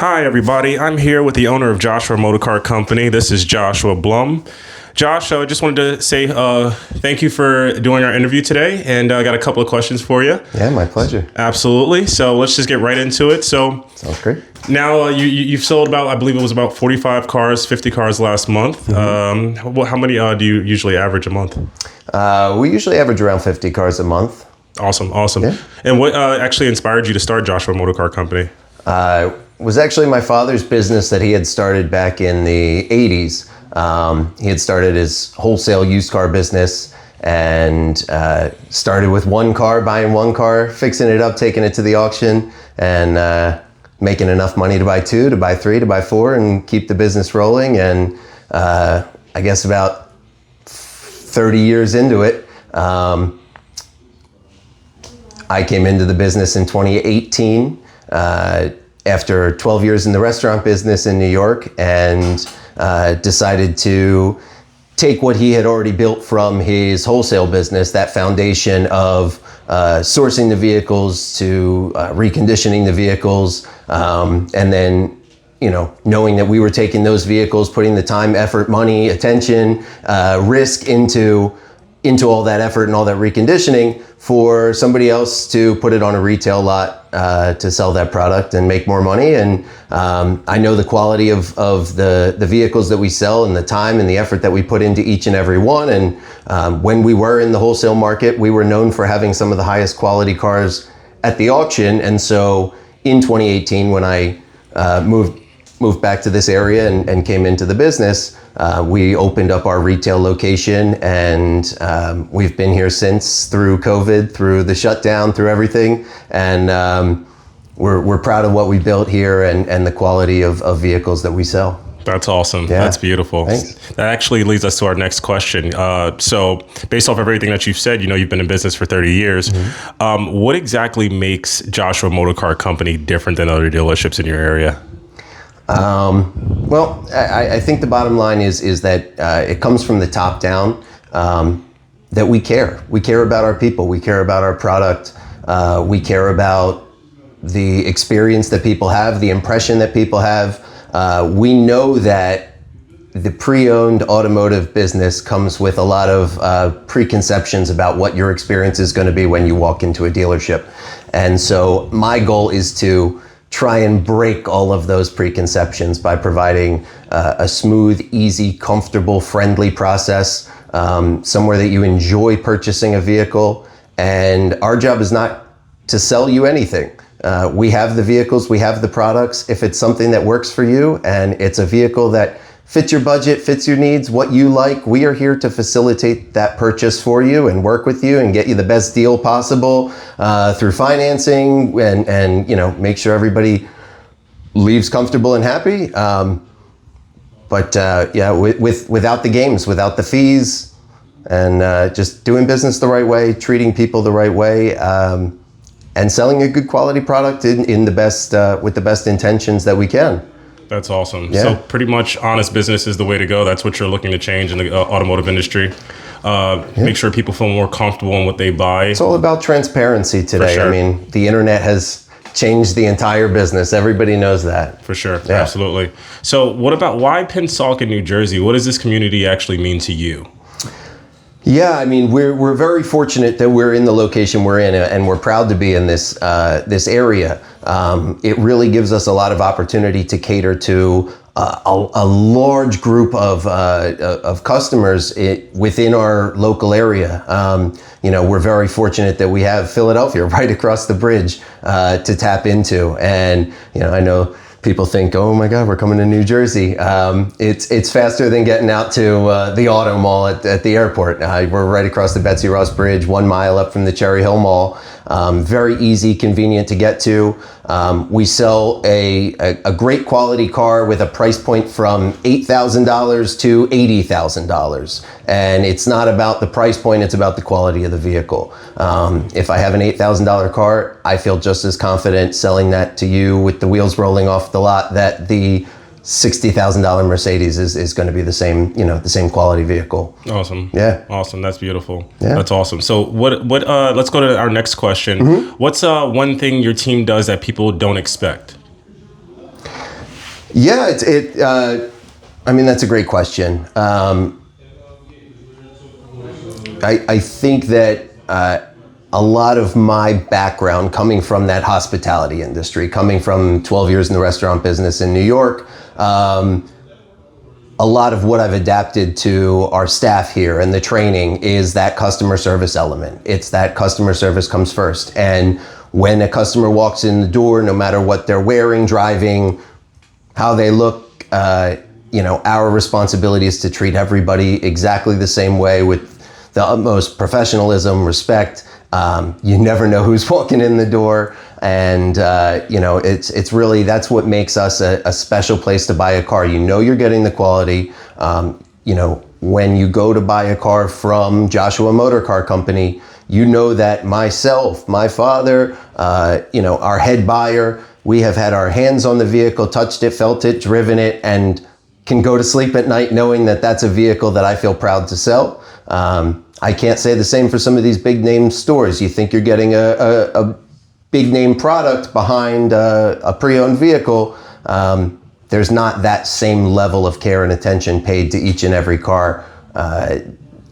Hi, everybody. I'm here with the owner of Joshua Motorcar Company. This is Joshua Blum. Josh, I just wanted to say thank you for doing our interview today, and I got a couple of questions for you. Yeah, my pleasure. Absolutely. So let's just get right into it. So sounds great. Now you've sold about, I believe it was about 45 cars, 50 cars last month. Mm-hmm. How many do you usually average a month? We usually average around 50 cars a month. Awesome. Yeah. And what actually inspired you to start Joshua Motorcar Company? Was actually my father's business that he had started back in the 80s. He had started his wholesale used car business and started with one car, buying one car, fixing it up, taking it to the auction, and making enough money to buy two, to buy three, to buy four, and keep the business rolling. And I guess about 30 years into it, I came into the business in 2018 after 12 years in the restaurant business in New York, and decided to take what he had already built from his wholesale business, that foundation of sourcing the vehicles to reconditioning the vehicles, and then knowing that we were taking those vehicles, putting the time, effort, money, attention, risk into all that effort and all that reconditioning for somebody else to put it on a retail lot to sell that product and make more money. And I know the quality of the vehicles that we sell and the time and the effort that we put into each and every one. And when we were in the wholesale market, we were known for having some of the highest quality cars at the auction. And so in 2018, when I moved back to this area and came into the business, we opened up our retail location, and we've been here since, through COVID, through the shutdown, through everything. And we're proud of what we built here and the quality of vehicles that we sell. That's awesome. Yeah. That's beautiful. Thanks. That actually leads us to our next question. So based off of everything that you've said, you've been in business for 30 years. Mm-hmm. What exactly makes Joshua Motorcar Company different than other dealerships in your area? Well, I think the bottom line is that it comes from the top down, that we care. We care about our people. We care about our product. We care about the experience that people have, the impression that people have. We know that the pre-owned automotive business comes with a lot of preconceptions about what your experience is going to be when you walk into a dealership. And so my goal is to try and break all of those preconceptions by providing a smooth, easy, comfortable, friendly process, somewhere that you enjoy purchasing a vehicle. And our job is not to sell you anything. We have the vehicles, we have the products. If it's something that works for you and it's a vehicle that fits your budget, fits your needs, what you like, we are here to facilitate that purchase for you and work with you and get you the best deal possible through financing and make sure everybody leaves comfortable and happy. Without the games, without the fees, and just doing business the right way, treating people the right way, and selling a good quality product in the best with the best intentions that we can. That's awesome. Yeah. So pretty much honest business is the way to go. That's what you're looking to change in the automotive industry. Make sure people feel more comfortable in what they buy. It's all about transparency today. Sure. I mean, the internet has changed the entire business. Everybody knows that. For sure. Yeah. Absolutely. So why Pensacola, New Jersey? What does this community actually mean to you? Yeah, I mean, we're very fortunate that we're in the location we're in, and we're proud to be in this area. It really gives us a lot of opportunity to cater to a large group of customers within our local area. We're very fortunate that we have Philadelphia right across the bridge to tap into, and I know people think, oh my God, we're coming to New Jersey. It's faster than getting out to the auto mall at the airport. We're right across the Betsy Ross Bridge, 1 mile up from the Cherry Hill Mall. Very easy, convenient to get to. We sell a great quality car with a price point from $8,000 to $80,000. And it's not about the price point, it's about the quality of the vehicle. If I have an $8,000 car, I feel just as confident selling that to you with the wheels rolling off the lot that the $60,000 Mercedes is going to be the same quality vehicle. Awesome. Yeah. Awesome. That's beautiful. Yeah. That's awesome. So let's go to our next question. Mm-hmm. What's one thing your team does that people don't expect? Yeah, I mean, that's a great question. I think that a lot of my background coming from that hospitality industry, coming from 12 years in the restaurant business in New York, a lot of what I've adapted to our staff here and the training is that customer service element. It's that customer service comes first. And when a customer walks in the door, no matter what they're wearing, driving, how they look, our responsibility is to treat everybody exactly the same way with the utmost professionalism, respect. You never know who's walking in the door. And, it's really, that's what makes us a special place to buy a car. You know you're getting the quality. When you go to buy a car from Joshua Motor Car Company, you know that myself, my father, our head buyer, we have had our hands on the vehicle, touched it, felt it, driven it, and can go to sleep at night knowing that that's a vehicle that I feel proud to sell. I can't say the same for some of these big name stores. You think you're getting a big name product behind a pre-owned vehicle. There's not that same level of care and attention paid to each and every car,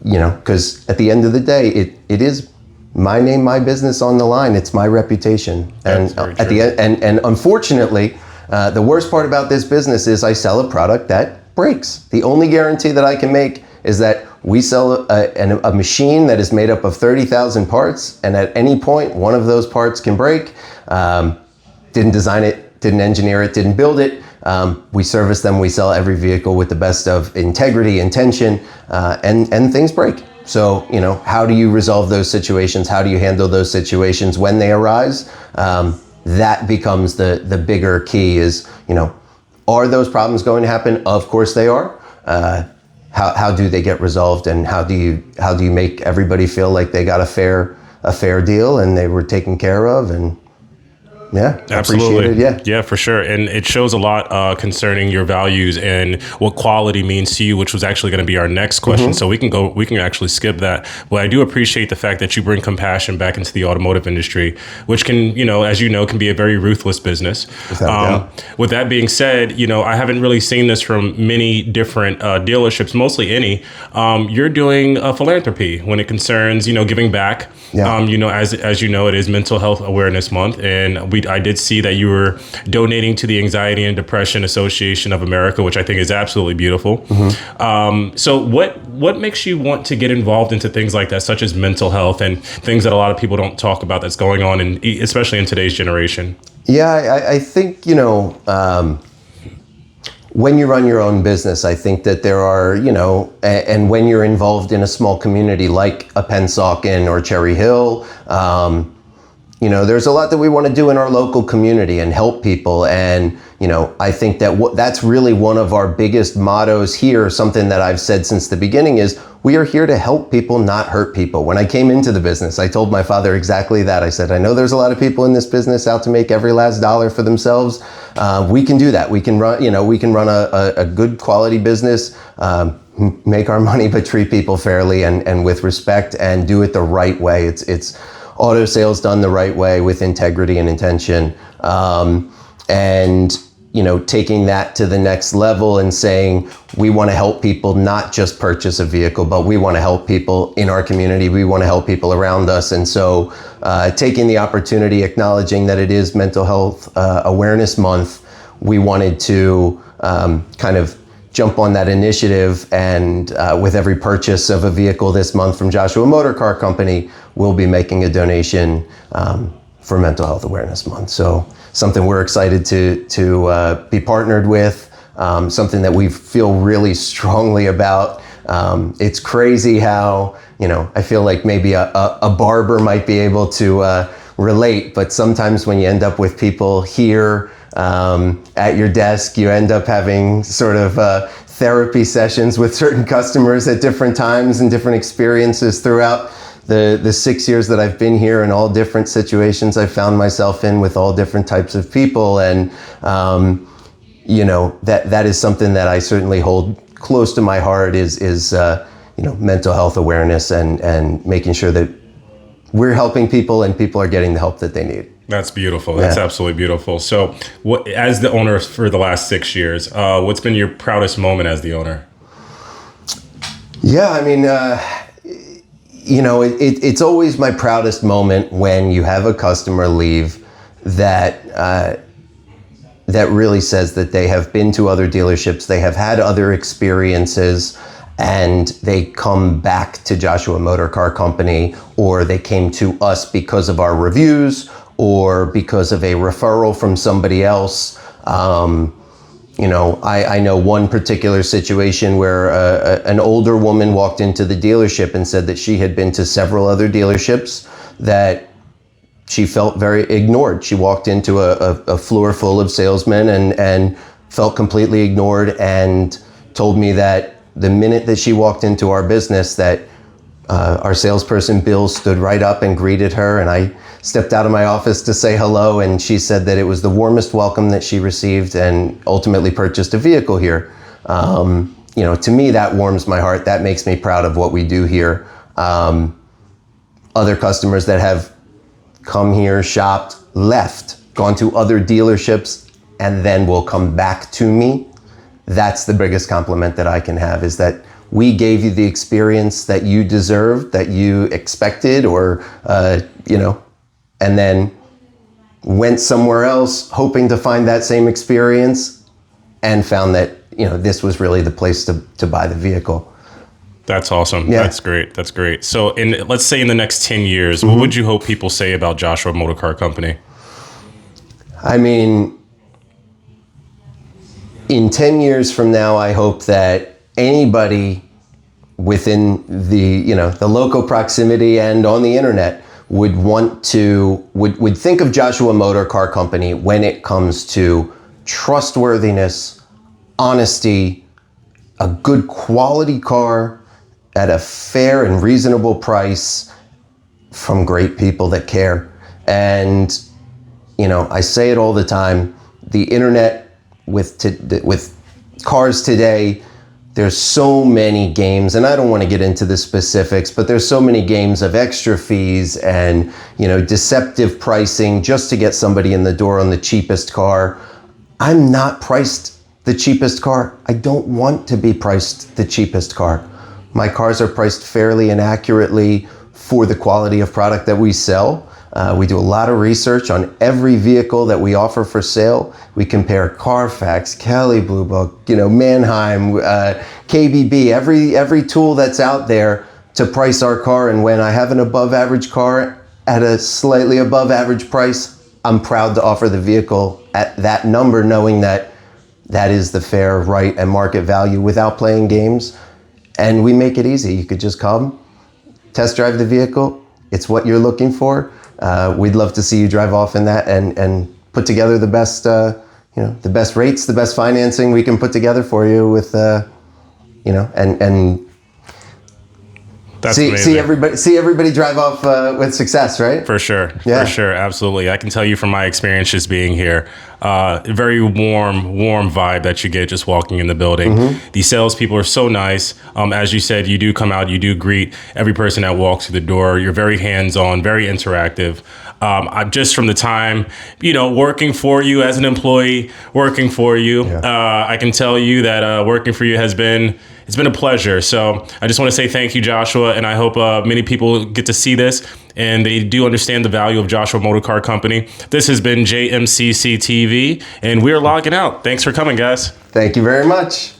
because at the end of the day, it is my name, my business on the line. It's my reputation. That's And at the end, and unfortunately, the worst part about this business is I sell a product that breaks. The only guarantee that I can make is that we sell a machine that is made up of 30,000 parts, and at any point, one of those parts can break. Didn't design it, didn't engineer it, didn't build it. We service them, we sell every vehicle with the best of integrity, intention, and things break. So, how do you resolve those situations? How do you handle those situations when they arise? That becomes the bigger key is, are those problems going to happen? Of course they are. How do they get resolved, and how do you make everybody feel like they got a fair deal and they were taken care of? And yeah, absolutely. It, Yeah, for sure. And it shows a lot concerning your values and what quality means to you, which was actually going to be our next question. So we can actually skip that. But I do appreciate the fact that you bring compassion back into the automotive industry, which can, as you know, can be a very ruthless business. With that being said, I haven't really seen this from many different dealerships, mostly any. You're doing a philanthropy when it concerns, giving back. Yeah. As you know, it is Mental Health Awareness Month, and I did see that you were donating to the Anxiety and Depression Association of America, which I think is absolutely beautiful. So what makes you want to get involved into things like that, such as mental health and things that a lot of people don't talk about that's going on, especially in today's generation? Yeah, I think, when you run your own business, I think that there are, and when you're involved in a small community like a Pennsauken or Cherry Hill, there's a lot that we want to do in our local community and help people. And, I think that that's really one of our biggest mottos here. Something that I've said since the beginning is we are here to help people, not hurt people. When I came into the business, I told my father exactly that. I said, I know there's a lot of people in this business out to make every last dollar for themselves. We can do that. We can run, a good quality business, make our money, but treat people fairly and with respect and do it the right way. It's auto sales done the right way with integrity and intention. And taking that to the next level and saying, we want to help people not just purchase a vehicle, but we want to help people in our community. We want to help people around us. And so taking the opportunity, acknowledging that it is Mental Health Awareness Month, we wanted to kind of jump on that initiative. And with every purchase of a vehicle this month from Joshua Motor Car Company, we'll be making a donation for Mental Health Awareness Month. So something we're excited to be partnered with, something that we feel really strongly about. It's crazy how, I feel like maybe a barber might be able to relate, but sometimes when you end up with people here at your desk, you end up having sort of therapy sessions with certain customers at different times and different experiences throughout the 6 years that I've been here, and all different situations I've found myself in with all different types of people. And, that is something that I certainly hold close to my heart is mental health awareness and making sure that we're helping people and people are getting the help that they need. That's beautiful. That's absolutely beautiful. So, what, as the owner for the last 6 years, what's been your proudest moment as the owner? Yeah, I mean, it's always my proudest moment when you have a customer leave that that really says that they have been to other dealerships, they have had other experiences, and they come back to Joshua Motor Car Company, or they came to us because of our reviews or because of a referral from somebody else. I know one particular situation where an older woman walked into the dealership and said that she had been to several other dealerships, that she felt very ignored. She walked into a floor full of salesmen and felt completely ignored, and told me that the minute that she walked into our business, that our salesperson Bill stood right up and greeted her, and I stepped out of my office to say hello, and she said that it was the warmest welcome that she received, and ultimately purchased a vehicle here. To me, that warms my heart. That makes me proud of what we do here. Other customers that have come here, shopped, left, gone to other dealerships, and then will come back to me. That's the biggest compliment that I can have, is that we gave you the experience that you deserved, that you expected, or, and then went somewhere else hoping to find that same experience, and found that, this was really the place to buy the vehicle. That's awesome. Yeah. That's great. That's great. So let's say in the next 10 years, what would you hope people say about Joshua Motor Car Company? I mean, in 10 years from now, I hope that anybody within the local proximity and on the internet would think of Joshua Motor Car Company when it comes to trustworthiness, honesty, a good quality car at a fair and reasonable price from great people that care. And, I say it all the time, the internet with cars today, there's so many games, and I don't want to get into the specifics, but there's so many games of extra fees and, deceptive pricing just to get somebody in the door on the cheapest car. I'm not priced the cheapest car. I don't want to be priced the cheapest car. My cars are priced fairly and accurately for the quality of product that we sell. We do a lot of research on every vehicle that we offer for sale. We compare Carfax, Kelley Blue Book, Manheim, KBB, every tool that's out there to price our car. And when I have an above average car at a slightly above average price, I'm proud to offer the vehicle at that number, knowing that that is the fair, right, and market value without playing games. And we make it easy. You could just come, test drive the vehicle. It's what you're looking for. We'd love to see you drive off in that and put together the best, the best rates, the best financing we can put together for you with, and That's see everybody drive off with success, right? For sure. Yeah. For sure. Absolutely. I can tell you from my experience just being here, very warm vibe that you get just walking in the building. Mm-hmm. The salespeople are so nice. As you said, you do come out, you do greet every person that walks through the door. You're very hands-on, very interactive. Just from the time, working for you as an employee, working for you, I can tell you that working for you it's been a pleasure. So I just want to say thank you, Joshua, and I hope many people get to see this and they do understand the value of Joshua Motor Car Company. This has been Jmcc TV, and we're logging out. Thanks for coming, guys. Thank you very much.